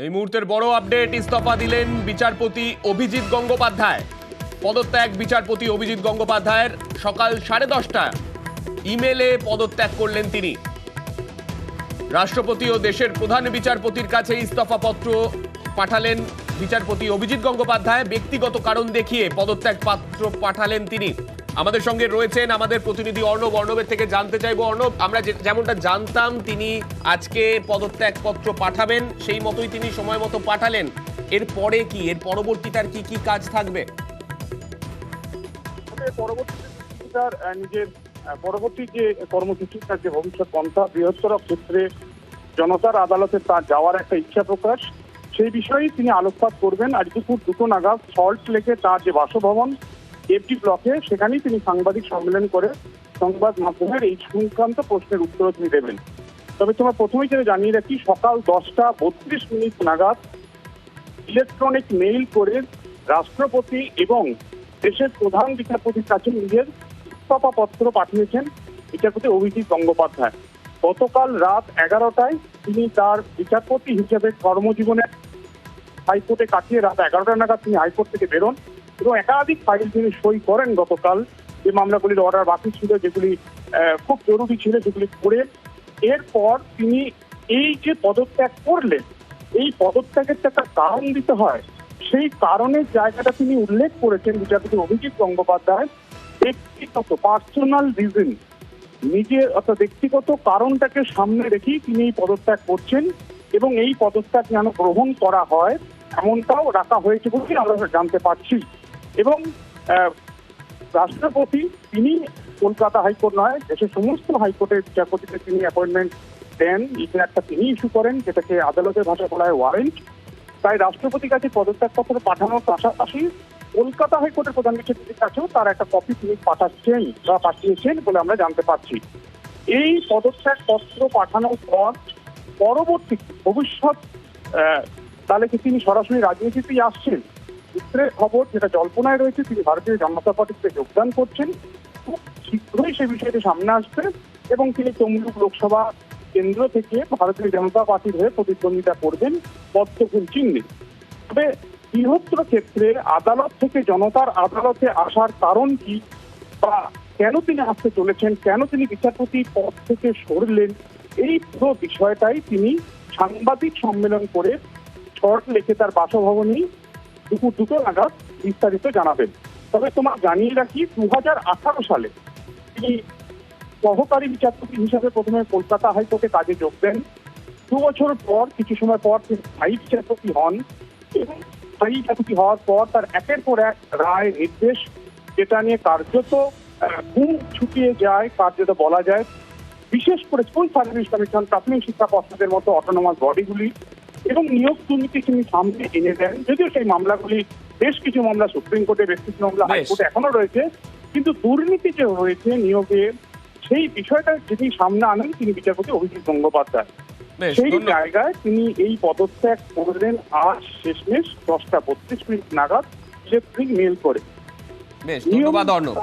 এই মুহূর্তের বড় আপডেট, ইস্তফা দিলেন বিচারপতি অভিজিৎ গঙ্গোপাধ্যায়। পদত্যাগ বিচারপতি অভিজিৎ গঙ্গোপাধ্যায়ের সকাল 10:30টায় ইমেলে পদত্যাগ করলেন তিনি। রাষ্ট্রপতি ও দেশের প্রধান বিচারপতির কাছে ইস্তফা পত্র পাঠালেন বিচারপতি অভিজিৎ গঙ্গোপাধ্যায়। ব্যক্তিগত কারণ দেখিয়ে পদত্যাগ পত্র পাঠালেন তিনি। আমাদের সঙ্গে রয়েছেন আমাদের প্রতিনিধি অর্ণব। অর্ণবের থেকে জানতে চাইবো, অর্ণব, আমরা যেমনটা জানতাম তিনি আজকে পদত্যাগ পত্র পাঠাবেন, সেই মতোই তিনি সময় মতো পাঠালেন। এর পরে কি, এর পরবর্তী তার কি কি কাজ থাকবে? নিজের পরবর্তী যে কর্মসূচি, তার যে ভবিষ্যৎ পন্থা, বৃহত্তর ক্ষেত্রে জনতার আদালতে তার যাওয়ার একটা ইচ্ছা প্রকাশ, সেই বিষয়ে তিনি আলোকপাত করবেন। আজ দুপুর 2টো নাগাদ সল্ট লেকে তার যে বাসভবন এফডি ব্লকে, সেখানেই তিনি সাংবাদিক সম্মেলন করে সংবাদ মাধ্যমের এই সংক্রান্ত প্রশ্নের উত্তর তিনি দেবেন। তবে তোমার প্রথমেই যেটা জানিয়ে রাখি, সকাল 10:32 নাগাদ ইলেকট্রনিক মেইল করে রাষ্ট্রপতি এবং দেশের প্রধান বিচারপতির কাছে নিজের ইস্তফা পত্র পাঠিয়েছেন বিচারপতি অভিজিৎ গঙ্গোপাধ্যায়। গতকাল রাত 11টায় তিনি তার বিচারপতি হিসেবে কর্মজীবনে হাইকোর্টে কাটিয়ে রাত 11টা নাগাদ তিনি হাইকোর্ট থেকে বেরোন এবং একাধিক ফাইল তিনি সই করেন। গতকাল যে মামলাগুলির অর্ডার বাকি ছিল, যেগুলি খুব জরুরি ছিল, সেগুলি করে এরপর তিনি এই যে পদত্যাগ করলেন, এই পদত্যাগের একটা কারণ দিতে হয়। সেই কারণের জায়গাটা তিনি উল্লেখ করেছেন বিচারপতি অভিজিৎ গঙ্গোপাধ্যায়, ব্যক্তিগত পার্সোনাল রিজন, নিজের অর্থাৎ ব্যক্তিগত কারণটাকে সামনে রেখেই তিনি এই পদত্যাগ করছেন এবং এই পদত্যাগ যেন গ্রহণ করা হয় এমনটাও রাখা হয়েছে বলে আমরা জানতে পারছি। এবং রাষ্ট্রপতি তিনি কলকাতা হাইকোর্ট নয়, দেশের সমস্ত হাইকোর্টের বিচারপতিকে তিনি অ্যাপয়েন্টমেন্ট দেন। এটা একটা তিনি ইস্যু করেন, যেটাকে আদালতের ভাষায় বলা হয় ওয়ারেন্ট। তাই রাষ্ট্রপতির কাছে পদত্যাগপত্র পাঠানোর পাশাপাশি কলকাতা হাইকোর্টের প্রধান বিচারপতির কাছেও তার একটা কপি তিনি পাঠাচ্ছেন বা পাঠিয়েছেন বলে আমরা জানতে পারছি। এই পদত্যাগ পত্র পাঠানোর পর পরবর্তী ভবিষ্যৎ তাহলে কি তিনি সরাসরি রাজনীতিতেই আসছেন? সূত্রের খবর, যেটা জল্পনায় রয়েছে, তিনি ভারতীয় জনতা পার্টিতে যোগদান করছেন। খুব শীঘ্রই সে বিষয়টি সামনে আসবে এবং তিনি তমলুক লোকসভা কেন্দ্র থেকে ভারতীয় জনতা পার্টির হয়ে প্রতিদ্বন্দ্বিতা করবেন পদ্মফুল চিহ্নে। তবে বৃহত্তর ক্ষেত্রে আদালত থেকে জনতার আদালতে আসার কারণ কি, বা কেন তিনি আসতে চলেছেন, কেন তিনি বিচারপতি পদ থেকে সরলেন, এই পুরো বিষয়টাই তিনি সাংবাদিক সম্মেলন করে শর্ট লেখে তার বাসভবনেই দুপুর 2টো নাগাদ বিস্তারিত জানাবেন। তবে তোমার জানিয়ে রাখি, 2018 সালে তিনি সহকারী বিচারপতি হিসাবে প্রথমে কলকাতা হাইকোর্টে কাজে যোগ দেন। 2 বছর পর, কিছু সময় পর তিনি স্থায়ী বিচারপতি হন এবং স্থায়ী বিচারপতি হওয়ার পর তার একের পর এক রায়, নির্দেশ, যেটা নিয়ে কার্যত ঘুম ছুটিয়ে যায়, কার্যত বলা যায়, বিশেষ করে স্কুল সার্ভিস কমিশন, প্রাথমিক শিক্ষা পর্ষদের মতো অটোনমাস বডিগুলি এবং নিয়োগ দুর্নীতি তিনি সামনে এনে দেন। যদিও সেই মামলাগুলি, বেশ কিছু মামলা সুপ্রিম কোর্টে, বেশ কিছু মামলা হাইকোর্টে এখনো রয়েছে, কিন্তু দুর্নীতি যে হয়েছে নিয়োগে, সেই বিষয়টা যিনি সামনে আনেন তিনি বিচারপতি অভিজিৎ গঙ্গোপাধ্যায়। সেই জায়গায় তিনি এই পদত্যাগ করলেন আজ শেষমেশ 10:32 নাগাদ মেল করে। বেশ, ধন্যবাদ অর্ণব।